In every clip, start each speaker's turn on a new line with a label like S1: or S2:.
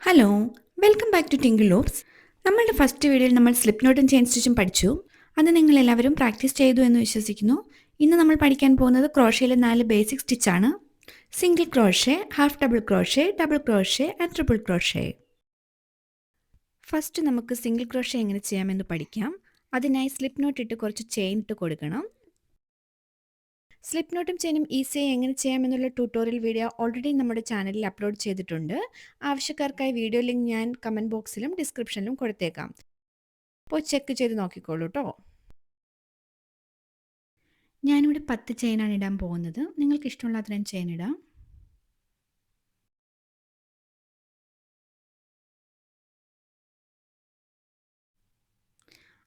S1: Hello, welcome back to Tinkle Lobs. നമ്മളുടെ first വീഡിയോയിൽ നമ്മൾ സ്ലിപ്പ് നോട്ടും ചെയിൻ സ്റ്റിച്ചും പഠിച്ചു. അത് നിങ്ങൾ എല്ലാവരും പ്രാക്ടീസ് ചെയ്തു എന്ന് വിശ്വസിക്കുന്നു. ഇന്ന് നമ്മൾ പഠിക്കാൻ പോകുന്നത് ക്രോഷയിലെ 4 ബേസിക് സ്റ്റിച്ചാണ്. Single crochet, half double crochet and triple crochet. First നമുക്ക് സിംഗിൾ ക്രോഷേ എങ്ങനെ ചെയ്യാമെന്ന് പഠിക്കാം. അതിനായി സ്ലിപ്പ് നോട്ട് ഇട്ട് കുറച്ച് ചെയിൻ ഇട്ട് കൊടുക്കണം. സ്ലിപ്പ് നോട്ടും ചെയിനും ഈസിയായി എങ്ങനെ ചെയ്യാമെന്നുള്ള ട്യൂട്ടോറിയൽ വീഡിയോ ഓൾറെഡി നമ്മുടെ ചാനലിൽ അപ്ലോഡ് ചെയ്തിട്ടുണ്ട്. ആവശ്യക്കാർക്കായി വീഡിയോ ലിങ്ക് ഞാൻ കമൻറ്റ് ബോക്സിലും ഡിസ്ക്രിപ്ഷനിലും കൊടുത്തേക്കാം. അപ്പോൾ ചെക്ക് ചെയ്ത് നോക്കിക്കോളൂ കേട്ടോ. ഞാനിവിടെ 10 ചെയിനാണ് ഇടാൻ പോകുന്നത്. നിങ്ങൾക്ക് ഇഷ്ടമുള്ള അത്രയും ചെയിൻ ഇടാം.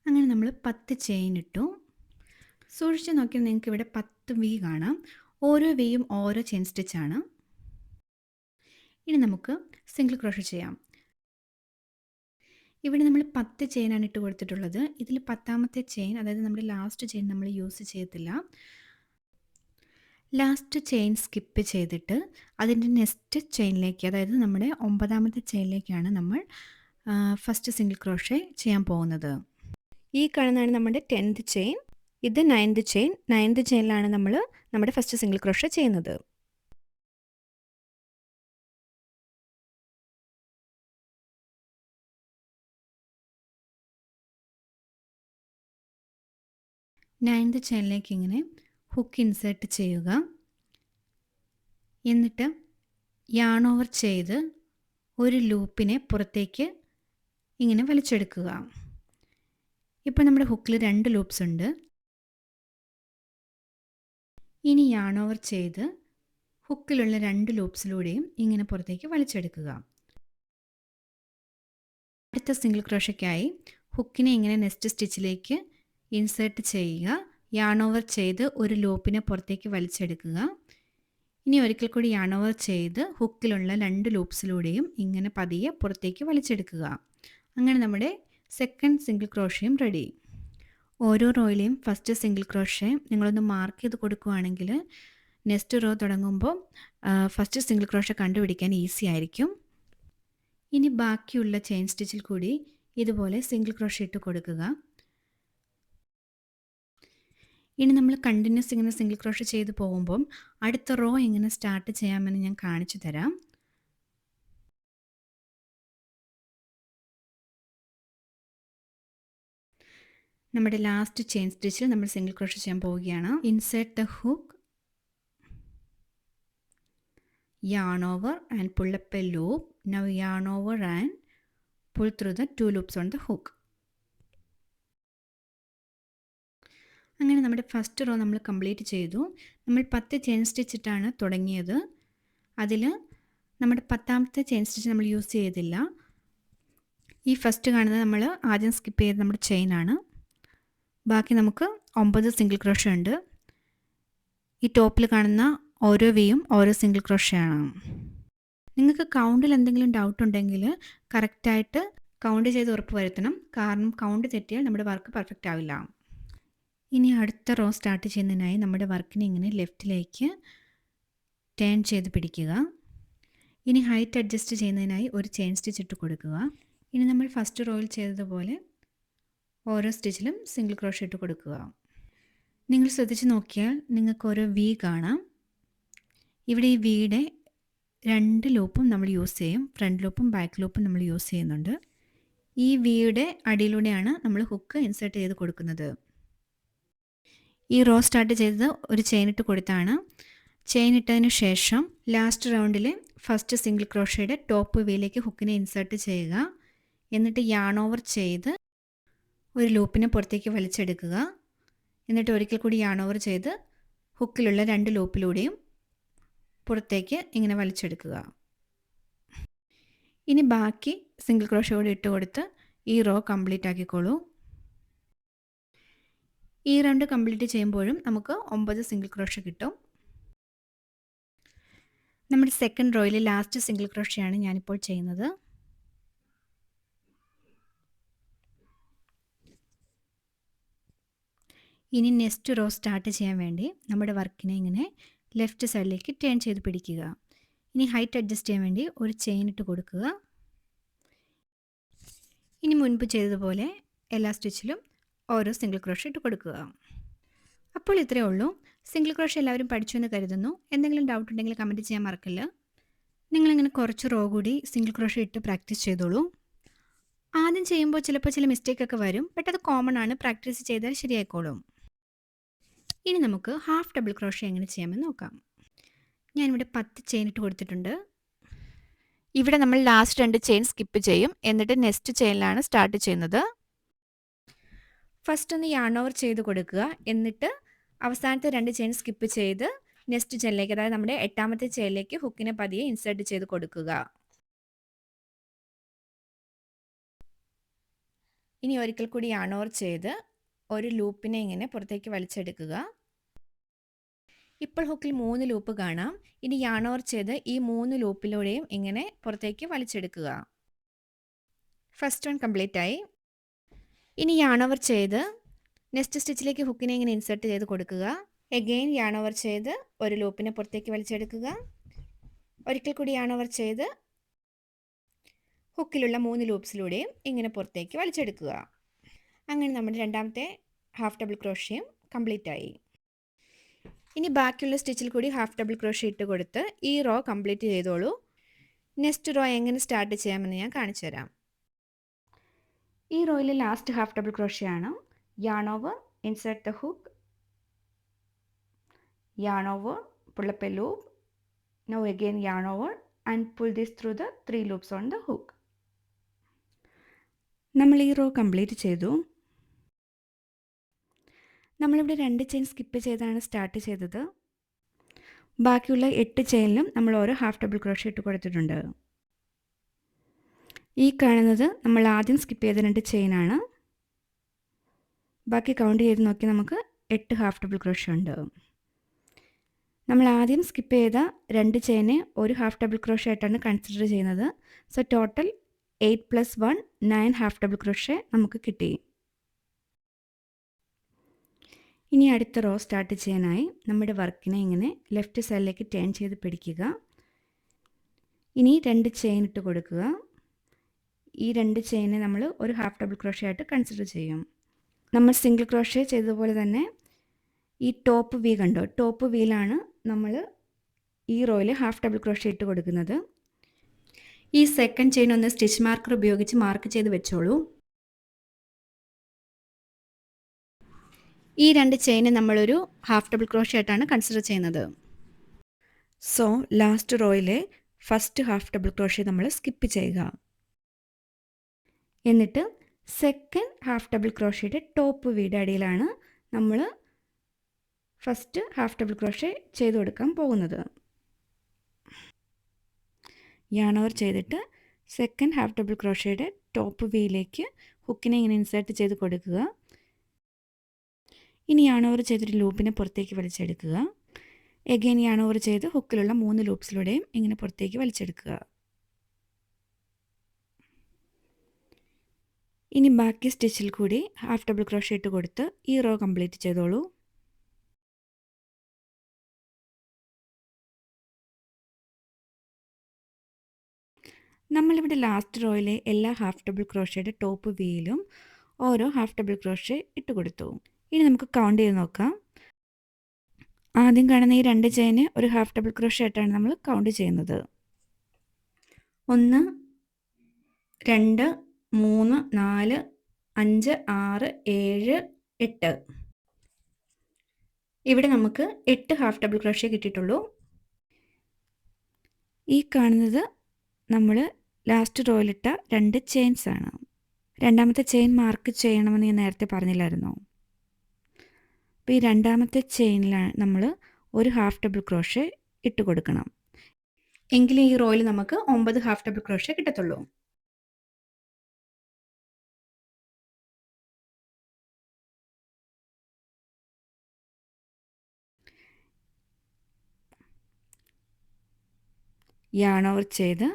S1: അങ്ങനെ നമ്മൾ 10 ചെയിൻ ഇട്ടു. സൂക്ഷിച്ച് നോക്കിയാൽ നിങ്ങൾക്ക് ഇവിടെ 10 വി കാണാം. ഓരോ വിയും ഓരോ ചെയിൻ സ്റ്റിച്ചാണ്. ഇനി നമുക്ക് സിംഗിൾ ക്രോഷേ ചെയ്യാം. ഇവിടെ നമ്മൾ 10 ചെയിനാണ് ഇട്ട് കൊടുത്തിട്ടുള്ളത്. ഇതിൽ 10ാമത്തെ ചെയിൻ, അതായത് നമ്മുടെ ലാസ്റ്റ് ചെയിൻ നമ്മൾ യൂസ് ചെയ്യത്തില്ല. ലാസ്റ്റ് ചെയിൻ സ്കിപ്പ് ചെയ്തിട്ട് അതിൻ്റെ നെക്സ്റ്റ് ചെയിനിലേക്ക്, അതായത് നമ്മുടെ 9ാമത്തെ ചെയിനിലേക്കാണ് നമ്മൾ ഫസ്റ്റ് സിംഗിൾ ക്രോഷേ ചെയ്യാൻ പോകുന്നത്. ഈ കാണുന്നതാണ് നമ്മുടെ 10th ചെയിൻ. ഇത് 9th ചെയിൻ. 9th ചെയിനിലാണ് നമ്മൾ നമ്മുടെ ഫസ്റ്റ് സിംഗിൾ ക്രോഷേ ചെയ്യുന്നത്. നയൻത് ചെയിനിലേക്ക് ഇങ്ങനെ ഹുക്ക് ഇൻസേർട്ട് ചെയ്യുക. എന്നിട്ട് യാൺ ഓവർ ചെയ്ത് ഒരു ലൂപ്പിനെ പുറത്തേക്ക് ഇങ്ങനെ വലിച്ചെടുക്കുക. ഇപ്പോൾ നമ്മുടെ ഹുക്കിൽ 2 ലൂപ്സ് ഉണ്ട്. ഇനി യാൺ ഓവർ ചെയ്ത് ഹുക്കിലുള്ള 2 ലൂപ്സിലൂടെയും ഇങ്ങനെ പുറത്തേക്ക് വലിച്ചെടുക്കുക. അടുത്ത സിംഗിൾ ക്രോഷയ്ക്കായി ഹുക്കിനെ ഇങ്ങനെ നെക്സ്റ്റ് സ്റ്റിച്ചിലേക്ക് ഇൻസേർട്ട് ചെയ്യുക. യാൺ ഓവർ ചെയ്ത് ഒരു ലൂപ്പിനെ പുറത്തേക്ക് വലിച്ചെടുക്കുക. ഇനി ഒരിക്കൽ കൂടി യാൺ ഓവർ ചെയ്ത് ഹുക്കിലുള്ള 2 ലൂപ്സിലൂടെയും ഇങ്ങനെ പതിയെ പുറത്തേക്ക് വലിച്ചെടുക്കുക. അങ്ങനെ നമ്മുടെ സെക്കൻഡ് സിംഗിൾ ക്രോഷയും റെഡി. ഓരോ റോയിലെയും ഫസ്റ്റ് സിംഗിൾ ക്രോഷേ നിങ്ങളൊന്ന് മാർക്ക് ചെയ്ത് കൊടുക്കുകയാണെങ്കിൽ നെക്സ്റ്റ് റോ തുടങ്ങുമ്പോൾ ഫസ്റ്റ് സിംഗിൾ ക്രോഷേ കണ്ടുപിടിക്കാൻ ഈസി ആയിരിക്കും. ഇനി ബാക്കിയുള്ള ചെയിൻ സ്റ്റിച്ചിൽ കൂടി ഇതുപോലെ സിംഗിൾ ക്രോഷേ ഇട്ട് കൊടുക്കുക. ഇനി നമ്മൾ കണ്ടിന്യൂസ് ഇങ്ങനെ സിംഗിൾ ക്രോഷേ ചെയ്ത് പോകുമ്പം അടുത്ത റോ എങ്ങനെ സ്റ്റാർട്ട് ചെയ്യാമെന്ന് ഞാൻ കാണിച്ചു തരാം. നമ്മുടെ ലാസ്റ്റ് ചെയിൻ സ്റ്റിച്ചിൽ നമ്മൾ സിംഗിൾ ക്രോഷേ ചെയ്യാൻ പോവുകയാണ്. Insert the hook, yarn over and pull up a loop. Now yarn over and pull through the 2 loops on the hook. അങ്ങനെ നമ്മുടെ ഫസ്റ്റ് റോ നമ്മൾ കംപ്ലീറ്റ് ചെയ്തു. നമ്മൾ 10 ചെയിൻ സ്റ്റിച്ചിട്ടാണ് തുടങ്ങിയത്. അതിൽ നമ്മുടെ 10ാമത്തെ ചെയിൻ സ്റ്റിച്ച് നമ്മൾ യൂസ് ചെയ്തില്ല. ഈ ഫസ്റ്റ് കാണുന്നത് നമ്മൾ ആദ്യം സ്കിപ്പ് ചെയ്ത് നമ്മുടെ ചെയിനാണ്. ബാക്കി നമുക്ക് 9 സിംഗിൾ ക്രോഷേ ഉണ്ട്. ഈ ടോപ്പിൽ കാണുന്ന ഓരോ വിയും ഓരോ സിംഗിൾ ക്രോഷേ ആണ്. നിങ്ങൾക്ക് കൗണ്ടിൽ എന്തെങ്കിലും ഡൗട്ട് ഉണ്ടെങ്കിൽ കറക്റ്റായിട്ട് കൗണ്ട് ചെയ്ത് ഉറപ്പ് വരുത്തണം. കാരണം കൗണ്ട് തെറ്റിയാൽ നമ്മുടെ വർക്ക് പെർഫെക്റ്റ് ആവില്ല. ഇനി അടുത്ത റോ സ്റ്റാർട്ട് ചെയ്യുന്നതിനായി നമ്മുടെ വർക്കിനെ ഇങ്ങനെ ലെഫ്റ്റിലേക്ക് ടേൺ ചെയ്ത് പിടിക്കുക. ഇനി ഹൈറ്റ് അഡ്ജസ്റ്റ് ചെയ്യുന്നതിനായി ഒരു ചെയിൻ സ്റ്റിച്ച് ഇട്ട് കൊടുക്കുക. ഇനി നമ്മൾ ഫസ്റ്റ് റോയിൽ ചെയ്തതുപോലെ ഓരോ സ്റ്റിച്ചിലും സിംഗിൾ ക്രോഷേ ഇട്ട് കൊടുക്കുക. നിങ്ങൾ ശ്രദ്ധിച്ച് നോക്കിയാൽ നിങ്ങൾക്ക് ഓരോ വി കാണാം. ഇവിടെ ഈ വിയുടെ 2 ലൂപ്പും നമ്മൾ യൂസ് ചെയ്യും. ഫ്രണ്ട് ലൂപ്പും ബാക്ക് ലൂപ്പും നമ്മൾ യൂസ് ചെയ്യുന്നുണ്ട്. ഈ വിയുടെ അടിയിലൂടെയാണ് നമ്മൾ ഹുക്ക് ഇൻസേർട്ട് ചെയ്ത് കൊടുക്കുന്നത്. ഈ റോ സ്റ്റാർട്ട് ചെയ്തത് ഒരു ചെയിൻ ഇട്ട് കൊടുത്താണ്. ചെയിൻ ഇട്ടതിന് ശേഷം ലാസ്റ്റ് റൗണ്ടിലെ ഫസ്റ്റ് സിംഗിൾ ക്രോഷയുടെ ടോപ്പ് വിയിലേക്ക് ഹുക്കിനെ ഇൻസേർട്ട് ചെയ്യുക. എന്നിട്ട് യാൺ ഓവർ ചെയ്ത് ഒരു ലൂപ്പിനെ പുറത്തേക്ക് വലിച്ചെടുക്കുക. എന്നിട്ട് ഒരിക്കൽ കൂടി യാൺ ഓവർ ചെയ്ത് ഹുക്കിലുള്ള 2 ലൂപ്പിലൂടെയും പുറത്തേക്ക് ഇങ്ങനെ വലിച്ചെടുക്കുക. ഇനി ബാക്കി സിംഗിൾ ക്രോഷേ കൂടി ഇട്ട് കൊടുത്ത് ഈ റോ കംപ്ലീറ്റ് ആക്കിക്കോളൂ. ഈ റൗണ്ട് കംപ്ലീറ്റ് ചെയ്യുമ്പോഴും നമുക്ക് 9 സിംഗിൾ ക്രോഷേ കിട്ടും. നമ്മുടെ സെക്കൻഡ് റോയിൽ ലാസ്റ്റ് സിംഗിൾ ക്രോഷേ ആണ് ഞാനിപ്പോൾ ചെയ്യുന്നത്. ഇനി നെക്സ്റ്റ് റോ സ്റ്റാർട്ട് ചെയ്യാൻ വേണ്ടി നമ്മുടെ വർക്കിനെ ഇങ്ങനെ ലെഫ്റ്റ് സൈഡിലേക്ക് ടേൺ ചെയ്ത് പിടിക്കുക. ഇനി ഹൈറ്റ് അഡ്ജസ്റ്റ് ചെയ്യാൻ വേണ്ടി ഒരു ചെയിൻ ഇട്ട് കൊടുക്കുക. ഇനി മുൻപ് ചെയ്തതുപോലെ എല്ലാ സ്റ്റിച്ചിലും ഓരോ സിംഗിൾ ക്രോഷ്യ ഇട്ട് കൊടുക്കുക. അപ്പോൾ ഇത്രയേ ഉള്ളൂ. സിംഗിൾ ക്രോഷ്യ എല്ലാവരും പഠിച്ചു എന്ന് കരുതുന്നു. എന്തെങ്കിലും ഡൗട്ട് ഉണ്ടെങ്കിൽ കമൻറ്റ് ചെയ്യാൻ മറക്കില്ല. നിങ്ങളിങ്ങനെ കുറച്ച് റോ കൂടി സിംഗിൾ ക്രോഷ്യ ഇട്ട് പ്രാക്ടീസ് ചെയ്തോളൂ. ആദ്യം ചെയ്യുമ്പോൾ ചിലപ്പോൾ ചില മിസ്റ്റേക്കൊക്കെ വരും. ബട്ട് അത് കോമൺ ആണ്. പ്രാക്ടീസ് ചെയ്താൽ ശരിയായിക്കോളും. ഇനി നമുക്ക് ഹാഫ് ഡബിൾ ക്രോഷ്യ എങ്ങനെ ചെയ്യാമെന്ന് നോക്കാം. ഞാനിവിടെ 10 ചെയിൻ ഇട്ട് കൊടുത്തിട്ടുണ്ട്. ഇവിടെ നമ്മൾ ലാസ്റ്റ് 2 ചെയിൻ സ്കിപ്പ് ചെയ്യും. എന്നിട്ട് നെക്സ്റ്റ് ചെയിനിലാണ് സ്റ്റാർട്ട് ചെയ്യുന്നത്. ഫസ്റ്റ് ഒന്ന് യാൺ ഓവർ ചെയ്ത് കൊടുക്കുക. എന്നിട്ട് അവസാനത്തെ 2 ചെയിൻ സ്കിപ്പ് ചെയ്ത് നെക്സ്റ്റ് ചെയിനിലേക്ക്, അതായത് നമ്മുടെ 8ാമത്തെ ചെയിനിലേക്ക് ഹുക്കിനെ പതിയെ ഇൻസേർട്ട് ചെയ്ത് കൊടുക്കുക. ഇനി ഒരിക്കൽ കൂടി യാൺ ഓവർ ചെയ്ത് ഒരു ലൂപ്പിനെ ഇങ്ങനെ പുറത്തേക്ക് വലിച്ചെടുക്കുക. ഇപ്പോൾ ഹുക്കിൽ 3 ലൂപ്പ് കാണാം. ഇനി യാൺ ഓവർ ചെയ്ത് ഈ 3 ലൂപ്പിലൂടെയും ഇങ്ങനെ പുറത്തേക്ക് വലിച്ചെടുക്കുക. ഫസ്റ്റ് വൺ കംപ്ലീറ്റ് ആയി. ഇനി യാൺ ഓവർ ചെയ്ത് നെക്സ്റ്റ് സ്റ്റിച്ചിലേക്ക് ഹുക്കിനെ ഇങ്ങനെ ഇൻസേർട്ട് ചെയ്ത് കൊടുക്കുക. എഗെയിൻ യാൺ ഓവർ ചെയ്ത് ഒരു ലൂപ്പിനെ പുറത്തേക്ക് വലിച്ചെടുക്കുക. ഒരിക്കൽ കൂടി യാൺ ഓവർ ചെയ്ത് ഹുക്കിലുള്ള 3 ലൂപ്സിലൂടെയും ഇങ്ങനെ പുറത്തേക്ക് വലിച്ചെടുക്കുക. അങ്ങനെ നമ്മുടെ രണ്ടാമത്തെ ഹാഫ് ഡബിൾ ക്രോഷ്യയും കംപ്ലീറ്റ് ആയി. ഇനി ബാക്കിയുള്ള സ്റ്റിച്ചിൽ കൂടി ഹാഫ് ഡബിൾ ക്രോഷ്യ ഇട്ട് കൊടുത്ത് ഈ റോ കംപ്ലീറ്റ് ചെയ്തോളൂ. നെക്സ്റ്റ് റോ എങ്ങനെ സ്റ്റാർട്ട് ചെയ്യാമെന്ന് ഞാൻ കാണിച്ചു തരാം. ഈ റോയിലെ ലാസ്റ്റ് ഹാഫ് ഡബിൾ ക്രോഷ്യ ആണ്. Yarn over, insert the hook, yarn over, pull up a loop, now again yarn over and pull this through the 3 loops on the hook. നമ്മൾ ഈ raw complete ചെയ്തു. നമ്മളിവിടെ 2 ചെയിൻ സ്കിപ്പ് ചെയ്താണ് start ചെയ്തത്. ബാക്കിയുള്ള 8 ചെയിനിലും നമ്മൾ ഓരോ ഹാഫ് ഡബിൾ ക്രോഷ്യ ഇട്ട് കൊടുത്തിട്ടുണ്ട്. ഈ കാണുന്നത് നമ്മൾ ആദ്യം സ്കിപ്പ് ചെയ്ത 2 ചെയിനാണ്. ബാക്കി കൗണ്ട് ചെയ്ത് നോക്കി നമുക്ക് 8 ഹാഫ് ഡബിൾ ക്രോഷ്യ ഉണ്ട്. നമ്മൾ ആദ്യം സ്കിപ്പ് ചെയ്ത 2 ചെയിനെ ഒരു ഹാഫ് ഡബിൾ ക്രോഷ്യ ആയിട്ടാണ് കൺസിഡർ ചെയ്യുന്നത്. So total 8 + 1 9 half double crochet നമുക്ക് കിട്ടി. ഇനി അടുത്ത റോ സ്റ്റാർട്ട് ചെയ്യാനായി നമ്മുടെ വർക്കിനെ ഇങ്ങനെ ലെഫ്റ്റ് സൈഡിലേക്ക് ടേൺ ചെയ്ത് പിടിക്കുക. ഇനി 2 ചെയിൻ ഇട്ട് കൊടുക്കുക. ഈ 2 ചെയിനെ നമ്മൾ ഒരു ഹാഫ് ഡബിൾ ക്രോഷ്യ ആയിട്ട് കൺസിഡർ ചെയ്യും. നമ്മൾ സിംഗിൾ ക്രോഷ്യ ചെയ്തതുപോലെ തന്നെ ഈ ടോപ്പ് വി കണ്ടോ, ടോപ്പ് വീലാണ് നമ്മൾ ഈ റോയിൽ ഹാഫ് ഡബിൾ ക്രോഷ്യ ഇട്ട് കൊടുക്കുന്നത്. ഈ സെക്കൻഡ് ചെയിൻ ഒന്ന് സ്റ്റിച്ച് മാർക്കർ ഉപയോഗിച്ച് മാർക്ക് ചെയ്ത് വെച്ചോളൂ. ഈ 2 ചെയിനെ നമ്മളൊരു ഹാഫ് ഡബിൾ ക്രോഷ്യ ആയിട്ടാണ് കൺസിഡർ ചെയ്യുന്നത്. സോ ലാസ്റ്റ് റോയിലെ ഫസ്റ്റ് ഹാഫ് ഡബിൾ ക്രോഷ്യ നമ്മൾ സ്കിപ്പ് ചെയ്യുക. എന്നിട്ട് സെക്കൻഡ് ഹാഫ് ഡബിൾ ക്രോഷ്യയുടെ ടോപ്പ് വീയുടെ അടിയിലാണ് നമ്മൾ ഫസ്റ്റ് ഹാഫ് ഡബിൾ ക്രോഷ്യ ചെയ്ത് കൊടുക്കാൻ പോകുന്നത്. യാൺ ഓവർ ചെയ്തിട്ട് സെക്കൻഡ് ഹാഫ് ഡബിൾ ക്രോഷ്യയുടെ ടോപ്പ് വീയിലേക്ക് ഹുക്കിനെ ഇങ്ങനെ ഇൻസേർട്ട് ചെയ്ത് കൊടുക്കുക. ഇനി യാൺ ഓവർ ചെയ്തൊരു ലൂപ്പിനെ പുറത്തേക്ക് വലിച്ചെടുക്കുക. എഗെയിൻ യാൺ ഓവർ ചെയ്ത് ഹുക്കിലുള്ള 3 ലൂപ്സിലൂടെയും ഇങ്ങനെ പുറത്തേക്ക് വലിച്ചെടുക്കുക. ഇനി ബാക്കി സ്റ്റിച്ചിൽ കൂടി ഹാഫ് ഡബിൾ ക്രോഷ്യ ഇട്ട് കൊടുത്ത് ഈ റോ കംപ്ലീറ്റ് ചെയ്തോളൂ. നമ്മളിവിടെ ലാസ്റ്റ് റോയിലെ എല്ലാ ഹാഫ് ഡബിൾ ക്രോഷ്യയുടെ ടോപ്പ് വീയിലും ഓരോ ഹാഫ് ഡബിൾ ക്രോഷ്യ ഇട്ട് കൊടുത്തു. ഇനി നമുക്ക് കൗണ്ട് ചെയ്ത് നോക്കാം. ആദ്യം കാണുന്ന ഈ 2 ചെയിന് ഒരു ഹാഫ് ഡബിൾ ക്രോഷ്യ ആയിട്ടാണ് നമ്മൾ കൗണ്ട് ചെയ്യുന്നത്. 1 2 3 4 5 6 7 8. ഇവിടെ നമുക്ക് 8 ഹാഫ് ഡബിൾ ക്രോഷ്യ കിട്ടിയിട്ടുള്ളൂ. ഈ കാണുന്നത് നമ്മൾ ലാസ്റ്റ് റോയിലിട്ട 2 ചെയിൻസ് ആണ്. രണ്ടാമത്തെ ചെയിൻ മാർക്ക് ചെയ്യണമെന്ന് ഞാൻ നേരത്തെ പറഞ്ഞില്ലായിരുന്നോ? അപ്പോൾ ഈ രണ്ടാമത്തെ ചെയിനിലാണ് നമ്മൾ ഒരു ഹാഫ് ഡബിൾ ക്രോഷ്യ ഇട്ട് കൊടുക്കണം. എങ്കിലും ഈ റോയിൽ നമുക്ക് 9 ഹാഫ് ഡബിൾ ക്രോഷ്യ കിട്ടത്തുള്ളൂ. യാൺ ഓവർ ചെയ്ത്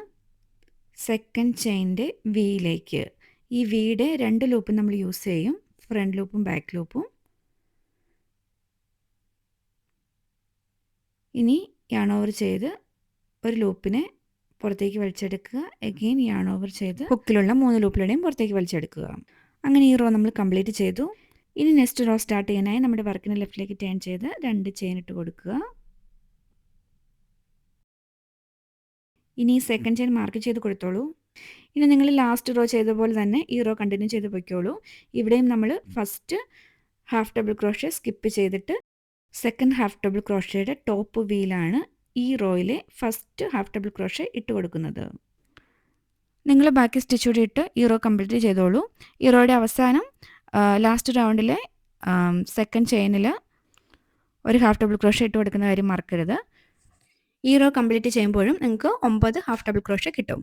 S1: സെക്കൻഡ് ചെയിൻ്റെ വിയിലേക്ക്, ഈ വിയുടെ 2 ലൂപ്പും നമ്മൾ യൂസ് ചെയ്യും, ഫ്രണ്ട് ലൂപ്പും ബാക്ക് ലൂപ്പും. ഇനി യാൺ ഓവർ ചെയ്ത് ഒരു ലൂപ്പിനെ പുറത്തേക്ക് വലിച്ചെടുക്കുക. എഗെയിൻ യാൺ ഓവർ ചെയ്ത് ഹുക്കിലുള്ള 3 ലൂപ്പിലൂടെയും പുറത്തേക്ക് വലിച്ചെടുക്കുക. അങ്ങനെ ഈ റോ നമ്മൾ കംപ്ലീറ്റ് ചെയ്തു. ഇനി നെക്സ്റ്റ് റോ സ്റ്റാർട്ട് ചെയ്യാനായി നമ്മുടെ വർക്കിനെ ലെഫ്റ്റിലേക്ക് ടേൺ ചെയ്ത് 2 ചെയിൻ ഇട്ട് കൊടുക്കുക. ഇനി സെക്കൻഡ് ചെയിൻ മാർക്ക് ചെയ്ത് കൊടുത്തോളൂ. ഇനി നിങ്ങൾ ലാസ്റ്റ് റോ ചെയ്ത പോലെ തന്നെ ഈ റോ കണ്ടിന്യൂ ചെയ്ത് പൊയ്ക്കോളൂ. ഇവിടെയും നമ്മൾ first half double crochet skip ചെയ്തിട്ട് സെക്കൻഡ് ഹാഫ് ഡബിൾ ക്രോഷ്യയുടെ ടോപ്പ് വീലാണ് ഈ റോയിലെ ഫസ്റ്റ് ഹാഫ് ഡബിൾ ക്രോഷ്യ ഇട്ട് കൊടുക്കുന്നത്. നിങ്ങൾ ബാക്കി സ്റ്റിച്ച് കൂടി ഇട്ട് ഈ റോ കംപ്ലീറ്റ് ചെയ്തോളൂ. ഈ റോയുടെ അവസാനം ലാസ്റ്റ് റൗണ്ടിലെ സെക്കൻഡ് ചെയിനിൽ ഒരു ഹാഫ് ഡബിൾ ക്രോഷ്യ ഇട്ട് കൊടുക്കുന്ന കാര്യം മറക്കരുത്. ഈ റോ കംപ്ലീറ്റ് ചെയ്യുമ്പോഴും നിങ്ങൾക്ക് 9 ഹാഫ് ഡബിൾ ക്രോഷ്യ കിട്ടും.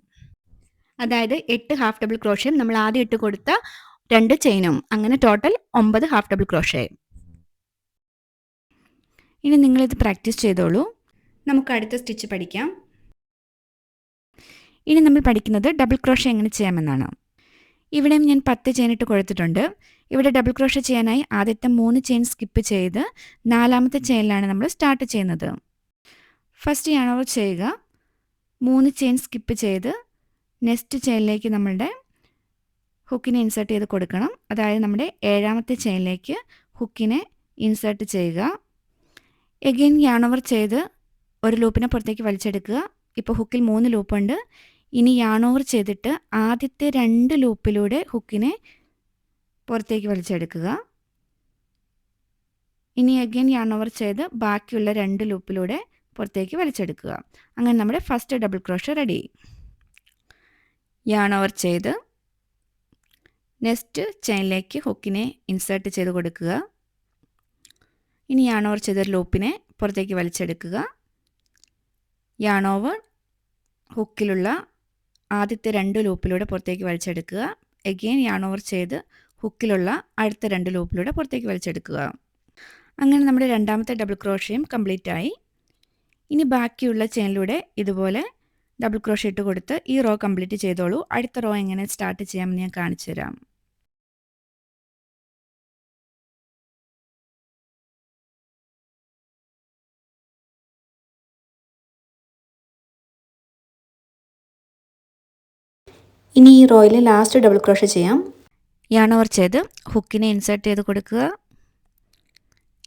S1: അതായത് 8 ഹാഫ് ഡബിൾ ക്രോഷ്യം നമ്മൾ ആദ്യം ഇട്ട് കൊടുത്ത 2 ചെയിനും, അങ്ങനെ ടോട്ടൽ 9 ഹാഫ് ഡബിൾ ക്രോഷ്യ. ഇനി നിങ്ങളിത് പ്രാക്ടീസ് ചെയ്തോളൂ. നമുക്ക് അടുത്ത സ്റ്റിച്ച് പഠിക്കാം. ഇനി നമ്മൾ പഠിക്കുന്നത് ഡബിൾ ക്രോഷ്യ എങ്ങനെ ചെയ്യാമെന്നാണ്. ഇവിടെയും ഞാൻ 10 ചെയിൻ ഇട്ട് കൊടുത്തിട്ടുണ്ട്. ഇവിടെ ഡബിൾ ക്രോഷ്യ ചെയ്യാനായി ആദ്യത്തെ 3 ചെയിൻ സ്കിപ്പ് ചെയ്ത് 4ാമത്തെ ചെയിനിലാണ് നമ്മൾ സ്റ്റാർട്ട് ചെയ്യുന്നത്. ഫസ്റ്റ് യാൺ ഓവർ ചെയ്യുക. 3 ചെയിൻ സ്കിപ്പ് ചെയ്ത് നെക്സ്റ്റ് ചെയിനിലേക്ക് നമ്മളുടെ ഹുക്കിനെ ഇൻസേർട്ട് ചെയ്ത് കൊടുക്കണം. അതായത് നമ്മുടെ 7ാമത്തെ ചെയിനിലേക്ക് ഹുക്കിനെ ഇൻസേർട്ട് ചെയ്യുക. എഗെയിൻ യാൺ ഓവർ ചെയ്ത് ഒരു ലൂപ്പിനെ പുറത്തേക്ക് വലിച്ചെടുക്കുക. ഇപ്പോൾ ഹുക്കിൽ 3 ലൂപ്പുണ്ട്. ഇനി യാൺ ഓവർ ചെയ്തിട്ട് ആദ്യത്തെ 2 ലൂപ്പിലൂടെ ഹുക്കിനെ പുറത്തേക്ക് വലിച്ചെടുക്കുക. ഇനി എഗെയിൻ യാൺ ഓവർ ചെയ്ത് ബാക്കിയുള്ള 2 ലൂപ്പിലൂടെ പുറത്തേക്ക് വലിച്ചെടുക്കുക. അങ്ങനെ നമ്മുടെ first double crochet ready. Yarn over ചെയ്ത് നെക്സ്റ്റ് ചെയിനിലേക്ക് ഹുക്കിനെ ഇൻസേർട്ട് ചെയ്ത് കൊടുക്കുക. ഇനി യാൺ ഓവർ ചെയ്തൊരു ലൂപ്പിനെ പുറത്തേക്ക് വലിച്ചെടുക്കുക. യാൺ ഓവർ ഹുക്കിലുള്ള ആദ്യത്തെ 2 ലൂപ്പിലൂടെ പുറത്തേക്ക് വലിച്ചെടുക്കുക. എഗെയിൻ യാൺ ഓവർ ചെയ്ത് ഹുക്കിലുള്ള അടുത്ത 2 ലൂപ്പിലൂടെ പുറത്തേക്ക് വലിച്ചെടുക്കുക. അങ്ങനെ നമ്മുടെ 2ാമത്തെ ഡബിൾ ക്രോഷ്യയും കംപ്ലീറ്റ് ആയി. ഇനി ബാക്കിയുള്ള ചെയിനിലൂടെ ഇതുപോലെ ഡബിൾ ക്രോഷ്യ ഇട്ട് കൊടുത്ത് ഈ റോ കംപ്ലീറ്റ് ചെയ്തോളൂ. അടുത്ത റോ എങ്ങനെ സ്റ്റാർട്ട് ചെയ്യാമെന്ന് ഞാൻ കാണിച്ചു തരാം. ഇനി ഈ റോയിൽ ലാസ്റ്റ് ഡബിൾ ക്രോഷ്യ ചെയ്യാം. യാൺ ഓവർ ചെയ്ത് ഹുക്കിനെ ഇൻസേർട്ട് ചെയ്ത് കൊടുക്കുക.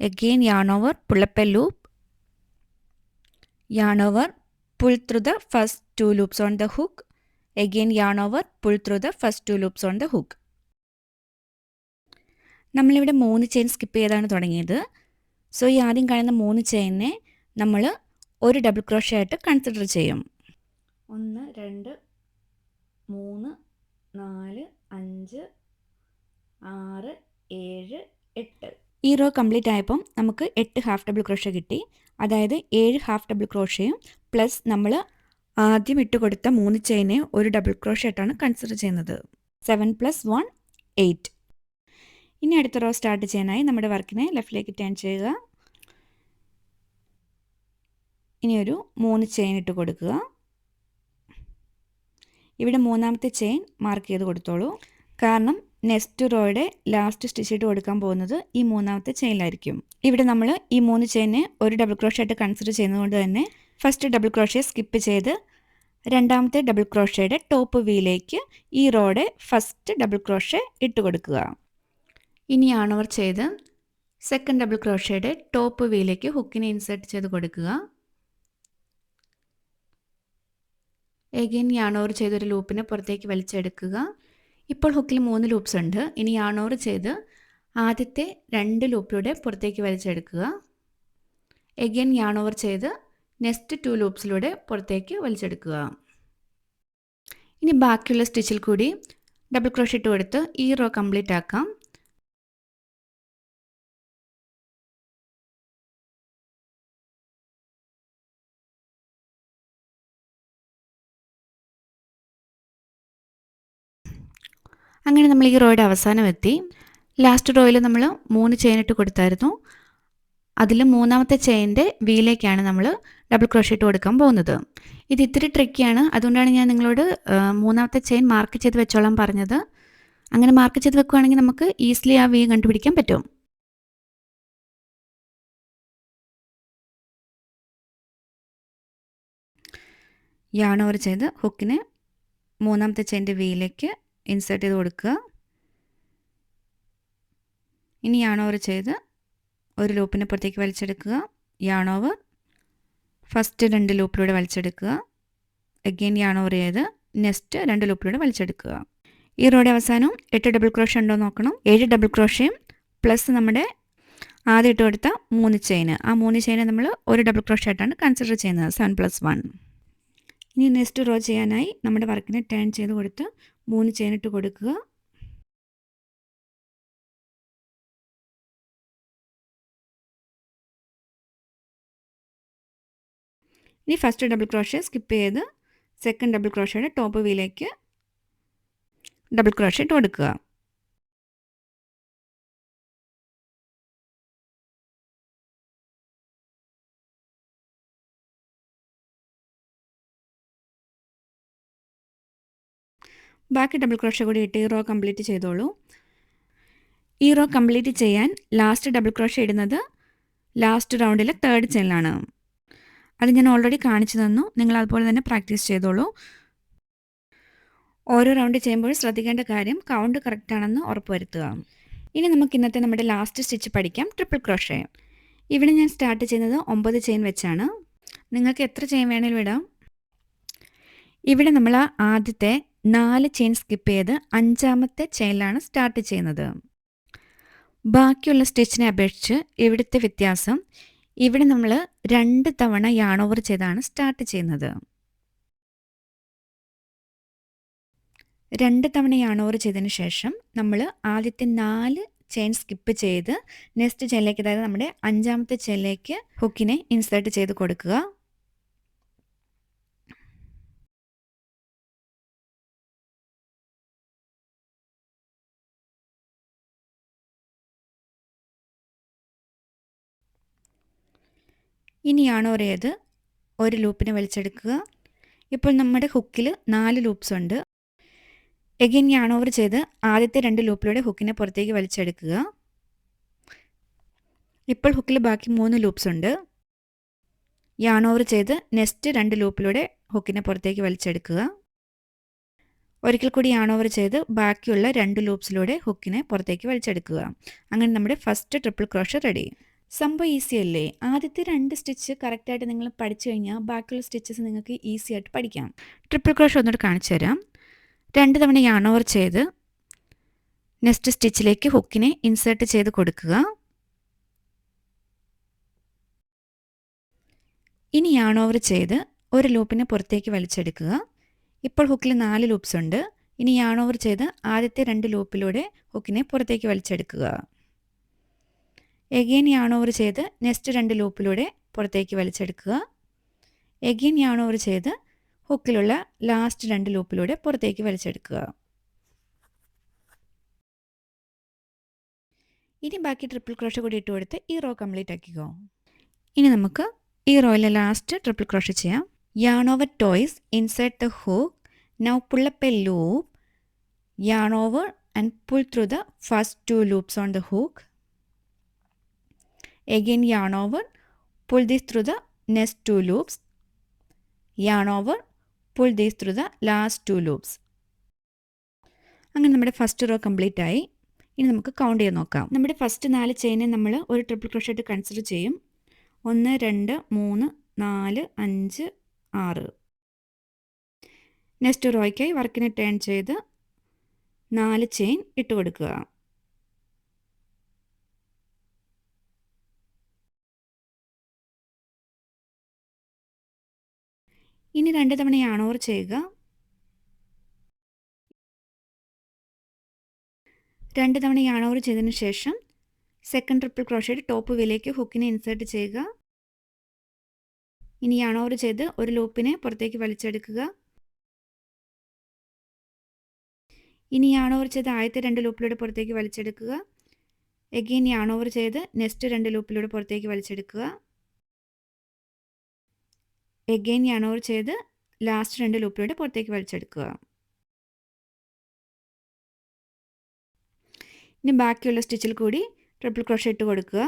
S1: Again yarn over pullup A loop. Yarn over pull through the first 2 loops on the hook. Again yarn over, pull through the first 2 loops on the hook. നമ്മളിവിടെ 3 chain skip ചെയ്താണ് തുടങ്ങിയത്. So ഈ ആദ്യം കാണുന്ന 3 ചെയിനെ നമ്മൾ ഒരു ഡബിൾ ക്രോഷ്യ ആയിട്ട് consider ചെയ്യും. 1 2 3 4 5 6 7 8. ഈ റോ കംപ്ലീറ്റ് ആയപ്പം നമുക്ക് 8 ഹാഫ് ഡബിൾ ക്രോഷ്യ കിട്ടി. അതായത് 7 ഹാഫ് ഡബിൾ ക്രോഷ്യയും പ്ലസ് നമ്മൾ ആദ്യം ഇട്ട് കൊടുത്ത 3 ചെയിനെ ഒരു ഡബിൾ ക്രോഷ്യ ആയിട്ടാണ് കൺസിഡർ ചെയ്യുന്നത്. 7 + 1 8. ഇനി അടുത്ത റോ സ്റ്റാർട്ട് ചെയ്യാനായി നമ്മുടെ വർക്കിനെ ലെഫ്റ്റിലേക്ക് ടേൺ ചെയ്യുക. ഇനി ഒരു 3 ചെയിൻ ഇട്ട് കൊടുക്കുക. ഇവിടെ 3ാമത്തെ ചെയിൻ മാർക്ക് ചെയ്ത് കൊടുത്തോളൂ. കാരണം നെക്സ്റ്റ് റോയുടെ ലാസ്റ്റ് സ്റ്റിച്ച് ഇട്ട് കൊടുക്കാൻ പോകുന്നത് ഈ 3ാമത്തെ ചെയിനിലായിരിക്കും. ഇവിടെ നമ്മൾ ഈ 3 ചെയിനെ ഒരു ഡബിൾ ക്രോഷ്യ ആയിട്ട് കൺസിഡർ ചെയ്യുന്നതുകൊണ്ട് തന്നെ ഫസ്റ്റ് ഡബിൾ ക്രോഷ്യ സ്കിപ്പ് ചെയ്ത് 2ാമത്തെ ഡബിൾ ക്രോഷ്യയുടെ ടോപ്പ് വീലേക്ക് ഈ റോയുടെ ഫസ്റ്റ് ഡബിൾ ക്രോഷ്യ ഇട്ട് കൊടുക്കുക. ഇനി യാൺ ഓവർ ചെയ്ത് സെക്കൻഡ് ഡബിൾ ക്രോഷ്യയുടെ ടോപ്പ് വീലേക്ക് ഹുക്കിനെ ഇൻസേർട്ട് ചെയ്ത് കൊടുക്കുക. എഗെയിൻ യാൺ ഓവർ ചെയ്തൊരു ലൂപ്പിനെ പുറത്തേക്ക് വലിച്ചെടുക്കുക. ഇപ്പോൾ ഹുക്കിൽ 3 ലൂപ്സ് ഉണ്ട്. ഇനി യാൺ ഓവർ ചെയ്ത് ആദ്യത്തെ 2 ലൂപ്പിലൂടെ പുറത്തേക്ക് വലിച്ചെടുക്കുക. എഗെയിൻ യാൺ ഓവർ ചെയ്ത് നെക്സ്റ്റ് 2 ലൂപ്സിലൂടെ പുറത്തേക്ക് വലിച്ചെടുക്കുക. ഇനി ബാക്കിയുള്ള സ്റ്റിച്ചിൽ കൂടി ഡബിൾ ക്രോഷ്യ ഇട്ട് കൊടുത്ത് ഈ റോ കംപ്ലീറ്റ് ആക്കാം. അങ്ങനെ നമ്മൾ ഈ റോയുടെ അവസാനം എത്തി. ലാസ്റ്റ് റോയിൽ നമ്മൾ 3 ചെയിൻ ഇട്ട് കൊടുത്തായിരുന്നു. അതിൽ 3ാമത്തെ ചെയിൻ്റെ വീലേക്കാണ് നമ്മൾ ഡബിൾ ക്രോഷ്യ ഇട്ട് കൊടുക്കാൻ പോകുന്നത്. ഇത് ഇത്തിരി ട്രിക്കിയാണ്. അതുകൊണ്ടാണ് ഞാൻ നിങ്ങളോട് 3ാമത്തെ ചെയിൻ മാർക്ക് ചെയ്ത് വെച്ചോളാൻ പറഞ്ഞത്. അങ്ങനെ മാർക്ക് ചെയ്ത് വെക്കുകയാണെങ്കിൽ നമുക്ക് ഈസിലി ആ വി കണ്ടുപിടിക്കാൻ പറ്റും. യാൺ ഓവർ ചെയ്ത് ഹുക്കിനെ മൂന്നാമത്തെ ചെയിൻ്റെ വിയിലേക്ക് ഇൻസേർട്ട് ചെയ്ത് കൊടുക്കുക. ഇനി യാൺ ഓവർ ചെയ്ത് ഒരു ലൂപ്പിനെ പുറത്തേക്ക് വലിച്ചെടുക്കുക. യാൺ ഓവർ ഫസ്റ്റ് 2 ലൂപ്പിലൂടെ വലിച്ചെടുക്കുക. അഗെയിൻ യാൺ ഓവർ ചെയ്ത് നെക്സ്റ്റ് 2 ലൂപ്പിലൂടെ വലിച്ചെടുക്കുക. ഈ റോയുടെ അവസാനം 8 ഡബിൾ ക്രോഷ്യ ഉണ്ടോ നോക്കണം. 7 ഡബിൾ ക്രോഷ്യയും പ്ലസ് നമ്മുടെ ആദ്യം ഇട്ട് കൊടുത്ത 3 ചെയിന്, ആ 3 ചെയിനെ നമ്മൾ ഒരു ഡബിൾ ക്രോഷ്യ ആയിട്ടാണ് കൺസിഡർ ചെയ്യുന്നത്. 7 + 1. ഇനി നെക്സ്റ്റ് റോ ചെയ്യാനായി നമ്മുടെ വർക്കിനെ ടേൺ ചെയ്ത് കൊടുത്ത് 3 ചെയിൻ ഇട്ട് കൊടുക്കുക. ഇനി ഫസ്റ്റ് ഡബിൾ ക്രോഷ്യ സ്കിപ്പ് ചെയ്ത് സെക്കൻഡ് ഡബിൾ ക്രോഷ്യയുടെ ടോപ്പ് വിയിലേക്ക് ഡബിൾ ക്രോഷ്യ ഇട്ട് കൊടുക്കുക. ബാക്കി ഡബിൾ ക്രോഷ്യ കൂടി ഇട്ട് ഈ റോ കംപ്ലീറ്റ് ചെയ്തോളൂ. ഈ റോ കംപ്ലീറ്റ് ചെയ്യാൻ ലാസ്റ്റ് ഡബിൾ ക്രോഷ്യ ഇടുന്നത് ലാസ്റ്റ് റൗണ്ടിലെ 3rd ചെയിനിലാണ്. അത് ഞാൻ ഓൾറെഡി കാണിച്ചു തന്നു. നിങ്ങൾ അതുപോലെ തന്നെ പ്രാക്ടീസ് ചെയ്തോളൂ. ഓരോ റൗണ്ട് ചെയ്യുമ്പോൾ ശ്രദ്ധിക്കേണ്ട കാര്യം കൗണ്ട് കറക്റ്റ് ആണെന്ന് ഉറപ്പുവരുത്തുക. ഇനി നമുക്ക് ഇന്നത്തെ നമ്മുടെ ലാസ്റ്റ് സ്റ്റിച്ച് പഠിക്കാം, ട്രിപ്പിൾ ക്രോഷ്യ. ഇവിടെ ഞാൻ സ്റ്റാർട്ട് ചെയ്യുന്നത് 9 ചെയിൻ വെച്ചാണ്. നിങ്ങൾക്ക് എത്ര ചെയിൻ വേണേലും ഇടാം. ഇവിടെ നമ്മൾ ആദ്യത്തെ 4 ചെയിൻ സ്കിപ്പ് ചെയ്ത് 5ാമത്തെ ചെയിനിലാണ് സ്റ്റാർട്ട് ചെയ്യുന്നത്. ബാക്കിയുള്ള സ്റ്റിച്ചിനെ അപേക്ഷിച്ച് ഇവിടുത്തെ വ്യത്യാസം, ഇവിടെ നമ്മൾ 2 തവണ യാൺ ഓവർ ചെയ്താണ് സ്റ്റാർട്ട് ചെയ്യുന്നത്. 2 തവണ യാൺ ഓവർ ചെയ്തതിന് ശേഷം നമ്മൾ ആദ്യത്തെ 4 ചെയിൻ സ്കിപ്പ് ചെയ്ത് നെക്സ്റ്റ് ചെയിനിലേക്ക്, അതായത് നമ്മുടെ 5ാമത്തെ ചെയിനിലേക്ക് ഹുക്കിനെ ഇൻസേർട്ട് ചെയ്ത് കൊടുക്കുക. ഇനി യാൺ ഓവർ ചെയ്ത് ഒരു ലൂപ്പിനെ വലിച്ചെടുക്കുക. ഇപ്പോൾ നമ്മുടെ ഹുക്കിൽ 4 ലൂപ്സ് ഉണ്ട്. എഗെയിൻ യാൺ ഓവർ ചെയ്ത് ആദ്യത്തെ 2 ലൂപ്പിലൂടെ ഹുക്കിനെ പുറത്തേക്ക് വലിച്ചെടുക്കുക. ഇപ്പോൾ ഹുക്കിൽ ബാക്കി 3 ലൂപ്സ് ഉണ്ട്. യാൺ ഓവർ ചെയ്ത് നെക്സ്റ്റ് 2 ലൂപ്പിലൂടെ ഹുക്കിനെ പുറത്തേക്ക് വലിച്ചെടുക്കുക. ഒരിക്കൽ കൂടി യാൺ ഓവർ ചെയ്ത് ബാക്കിയുള്ള 2 ലൂപ്സിലൂടെ ഹുക്കിനെ പുറത്തേക്ക് വലിച്ചെടുക്കുക. അങ്ങനെ നമ്മുടെ ഫസ്റ്റ് ട്രിപ്പിൾ ക്രോഷ്യ റെഡി. സംഭവം ഈസി അല്ലേ? ആദ്യത്തെ 2 സ്റ്റിച്ച് കറക്റ്റായിട്ട് നിങ്ങൾ പഠിച്ചു കഴിഞ്ഞാൽ ബാക്കിയുള്ള സ്റ്റിച്ചസ് നിങ്ങൾക്ക് ഈസി ആയിട്ട് പഠിക്കാം. ട്രിപ്പിൾ ക്രോഷ്യ ഒന്നുകൂടെ കാണിച്ചു തരാം. 2 തവണ യാൺ ഓവർ ചെയ്ത് നെക്സ്റ്റ് സ്റ്റിച്ചിലേക്ക് ഹുക്കിനെ ഇൻസേർട്ട് ചെയ്ത് കൊടുക്കുക. ഇനി യാൺ ഓവർ ചെയ്ത് ഒരു ലൂപ്പിനെ പുറത്തേക്ക് വലിച്ചെടുക്കുക. ഇപ്പോൾ ഹുക്കിൽ 4 ലൂപ്സ് ഉണ്ട്. ഇനി യാൺ ഓവർ ചെയ്ത് ആദ്യത്തെ 2 ലൂപ്പിലൂടെ ഹുക്കിനെ പുറത്തേക്ക് വലിച്ചെടുക്കുക. എഗെയിൻ യാൺ ഓവർ ചെയ്ത് നെക്സ്റ്റ് 2 ലൂപ്പിലൂടെ പുറത്തേക്ക് വലിച്ചെടുക്കുക. എഗെയിൻ യാൺ ഓവർ ചെയ്ത് ഹുക്കിലുള്ള ലാസ്റ്റ് 2 ലൂപ്പിലൂടെ പുറത്തേക്ക് വലിച്ചെടുക്കുക. ഇനി ബാക്കി ട്രിപ്പിൾ ക്രോഷ്യ കൂടി ഇട്ട് കൊടുത്ത് ഈ റോ കംപ്ലീറ്റ് ആക്കിക്കോ. ഇനി നമുക്ക് ഈ റോയിലെ ലാസ്റ്റ് ട്രിപ്പിൾ ക്രോഷ്യ ചെയ്യാം. Yarn over toys, insert the hook. Now pull up A loop, yarn over and pull through the first 2 loops on the hook. Again yarn over, pull this through the next 2 loops, yarn over, pull this through the last 2 loops. അങ്ങനെ നമ്മുടെ first row complete ആയി. ഇനി നമുക്ക് count ചെയ്ത് നോക്കാം. നമ്മുടെ first 4 ചെയിനെ നമ്മൾ ഒരു ട്രിപ്പിൾ ക്രോഷ്യ ആയിട്ട് കൺസിഡർ ചെയ്യും. 1 2 3 4 5 6. നെക്സ്റ്റ് റോയ്ക്കായി വർക്കിനെ ടേൺ ചെയ്ത് 4 ചെയിൻ ഇട്ട് കൊടുക്കുക. ഇനി 2 തവണ യാൺ ഓവർ ചെയ്യുക. 2 തവണ യാൺ ഓവർ ചെയ്തതിന് ശേഷം സെക്കൻഡ് ട്രിപ്പിൾ ക്രോഷ്യയുടെ ടോപ്പ് വിയിലേക്ക് ഹുക്കിനെ ഇൻസേർട്ട് ചെയ്യുക. ഇനി യാൺ ഓവർ ചെയ്ത് ഒരു ലൂപ്പിനെ പുറത്തേക്ക് വലിച്ചെടുക്കുക. ഇനി യാൺ ഓവർ ചെയ്ത് ആദ്യത്തെ 2 ലൂപ്പിലൂടെ പുറത്തേക്ക് വലിച്ചെടുക്കുക. എഗെയിൻ യാൺ ഓവർ ചെയ്ത് നെക്സ്റ്റ് 2 ലൂപ്പിലൂടെ പുറത്തേക്ക് വലിച്ചെടുക്കുക. എഗെയിൻ യാൺ ഓവർ ചെയ്ത് ലാസ്റ്റ് 2 ലൂപ്പിലൂടെ പുറത്തേക്ക് വലിച്ചെടുക്കുക. ഇനി ബാക്കിയുള്ള സ്റ്റിച്ചിൽ കൂടി ട്രിപ്പിൾ ക്രോഷ്യ ഇട്ട് കൊടുക്കുക.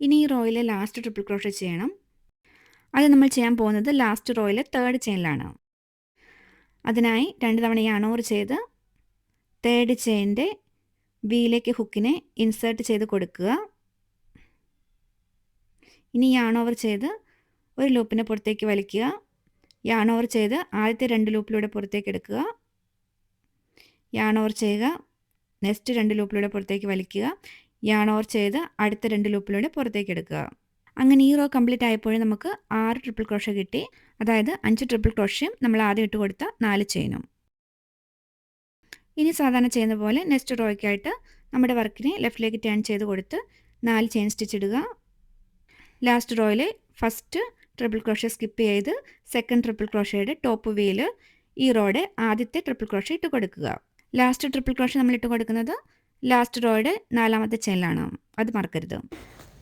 S1: ഇനി ഈ റോയിൽ ലാസ്റ്റ് ട്രിപ്പിൾ ക്രോഷേ ചെയ്യണം. അത് നമ്മൾ ചെയ്യാൻ പോകുന്നത് ലാസ്റ്റ് റോയിലെ തേർഡ് ചെയിനിലാണ്. അതിനായി 2 തവണ യാൺ ഓവർ ചെയ്ത് തേർഡ് ചെയിനിൻ്റെ വിയിലേക്ക് ഹുക്കിനെ ഇൻസേർട്ട് ചെയ്ത് കൊടുക്കുക. ഇനി യാൺ ഓവർ ചെയ്ത് ഒരു ലൂപ്പിനെ പുറത്തേക്ക് വലിക്കുക. യാൺ ഓവർ ചെയ്ത് ആദ്യത്തെ 2 ലൂപ്പിലൂടെ പുറത്തേക്ക് എടുക്കുക. യാൺ ഓവർ ചെയ്യുക, നെക്സ്റ്റ് 2 ലൂപ്പിലൂടെ പുറത്തേക്ക് വലിക്കുക. യാൺ ഓവർ ചെയ്ത് അടുത്ത 2 ലൂപ്പിലൂടെ പുറത്തേക്ക് എടുക്കുക. അങ്ങനെ ഈ റോ കംപ്ലീറ്റ് ആയപ്പോഴും നമുക്ക് 6 ട്രിപ്പിൾ ക്രോഷേ കിട്ടി. അതായത് 5 ട്രിപ്പിൾ ക്രോഷയും നമ്മൾ ആദ്യം ഇട്ട് കൊടുത്ത 4 ചെയിനും. ഇനി സാധാരണ ചെയ്യുന്ന പോലെ നെക്സ്റ്റ് റോയ്ക്കായിട്ട് നമ്മുടെ വർക്കിനെ ലെഫ്റ്റിലേക്ക് ടേൺ ചെയ്ത് കൊടുത്ത് 4 ചെയിൻ സ്റ്റിച്ച് ഇടുക. ലാസ്റ്റ് റോയിലെ ഫസ്റ്റ് ട്രിപ്പിൾ ക്രോഷേ സ്കിപ്പ് ചെയ്ത് സെക്കൻഡ് ട്രിപ്പിൾ ക്രോഷയുടെ ടോപ്പ് വീല് ഈ റോയുടെ ആദ്യത്തെ ട്രിപ്പിൾ ക്രോഷേ ഇട്ട് കൊടുക്കുക. ലാസ്റ്റ് ട്രിപ്പിൾ ക്രോഷേ നമ്മൾ ഇട്ട് കൊടുക്കുന്നത് ലാസ്റ്റ് റോയുടെ 4ാമത്തെ ചെയിനിലാണ്, അത് മറക്കരുത്.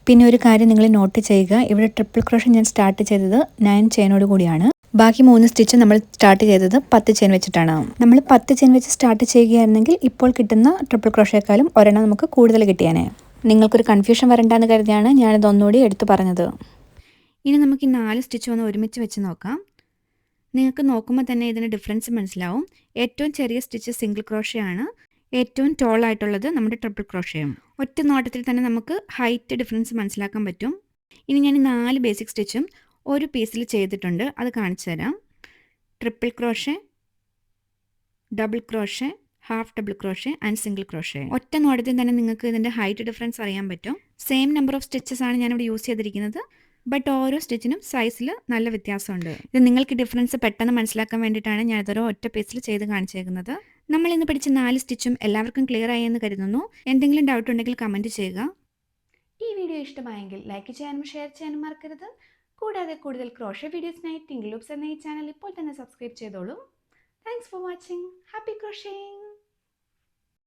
S1: പിന്നെ ഒരു കാര്യം നിങ്ങൾ നോട്ട് ചെയ്യുക, ഇവിടെ ട്രിപ്പിൾ ക്രോഷേ ഞാൻ സ്റ്റാർട്ട് ചെയ്തത് 9 ചെയിനോട് കൂടിയാണ്. ബാക്കി 3 സ്റ്റിച്ച് നമ്മൾ സ്റ്റാർട്ട് ചെയ്തത് 10 ചെയിൻ വെച്ചിട്ടാണ്. നമ്മൾ 10 ചെയിൻ വെച്ച് സ്റ്റാർട്ട് ചെയ്യുകയായിരുന്നെങ്കിൽ ഇപ്പോൾ കിട്ടുന്ന ട്രിപ്പിൾ ക്രോഷേക്കാളും ഒരെണ്ണം നമുക്ക് കൂടുതൽ കിട്ടിയാനേ. നിങ്ങൾക്കൊരു കൺഫ്യൂഷൻ വരണ്ടെന്ന് കരുതിയാണ് ഞാനിത് ഒന്നുകൂടി എടുത്തു പറഞ്ഞത്. ഇനി നമുക്ക് ഈ 4 സ്റ്റിച്ച് ഒന്ന് ഒരുമിച്ച് വെച്ച് നോക്കാം. നിങ്ങൾക്ക് നോക്കുമ്പോൾ തന്നെ ഇതിന് ഡിഫറൻസ് മനസ്സിലാവും. ഏറ്റവും ചെറിയ സ്റ്റിച്ച് സിംഗിൾ ക്രോഷേ ആണ്, ഏറ്റവും ടോൾ ആയിട്ടുള്ളത് നമ്മുടെ ട്രിപ്പിൾ ക്രോഷയും. ഒറ്റ നോട്ടത്തിൽ തന്നെ നമുക്ക് ഹൈറ്റ് ഡിഫറൻസ് മനസ്സിലാക്കാൻ പറ്റും. ഇനി ഞാൻ 4 ബേസിക് സ്റ്റിച്ചും ഒരു പീസിൽ ചെയ്തിട്ടുണ്ട്, അത് കാണിച്ചു തരാം. Triple crochet, double crochet, half double crochet and single crochet. ഒറ്റ നോട്ടത്തിൽ തന്നെ നിങ്ങൾക്ക് ഇതിൻ്റെ ഹൈറ്റ് ഡിഫറൻസ് അറിയാൻ പറ്റും. സെയിം നമ്പർ ഓഫ് സ്റ്റിച്ചസ് ആണ് ഞാനിവിടെ യൂസ് ചെയ്തിരിക്കുന്നത്, ബട്ട് ഓരോ സ്റ്റിച്ചിനും സൈസിൽ നല്ല വ്യത്യാസമുണ്ട്. ഇത് നിങ്ങൾക്ക് ഡിഫറൻസ് പെട്ടെന്ന് മനസ്സിലാക്കാൻ വേണ്ടിയിട്ടാണ് ഞാൻ ഇതൊരു ഒറ്റ പീസിൽ ചെയ്ത് കാണിച്ചേക്കുന്നത്. നമ്മൾ ഇന്ന് പഠിച്ച 4 സ്റ്റിച്ചും എല്ലാവർക്കും ക്ലിയർ ആയി എന്ന് കരുതുന്നു. എന്തെങ്കിലും ഡൗട്ട് ഉണ്ടെങ്കിൽ കമൻറ്റ് ചെയ്യുക. ഈ വീഡിയോ ഇഷ്ടമായെങ്കിൽ ലൈക്ക് ചെയ്യാനും ഷെയർ ചെയ്യാനും മറക്കരുത്. കൂടാതെ കൂടുതൽ ക്രോഷേ വീഡിയോസിനായി ടിങ്കിൾ ലൂപ്സ് എന്ന ഈ ചാനൽ ഇപ്പോൾ തന്നെ സബ്സ്ക്രൈബ് ചെയ്തോളൂ. Thanks for watching. ഹാപ്പി ക്രോഷേയിങ്.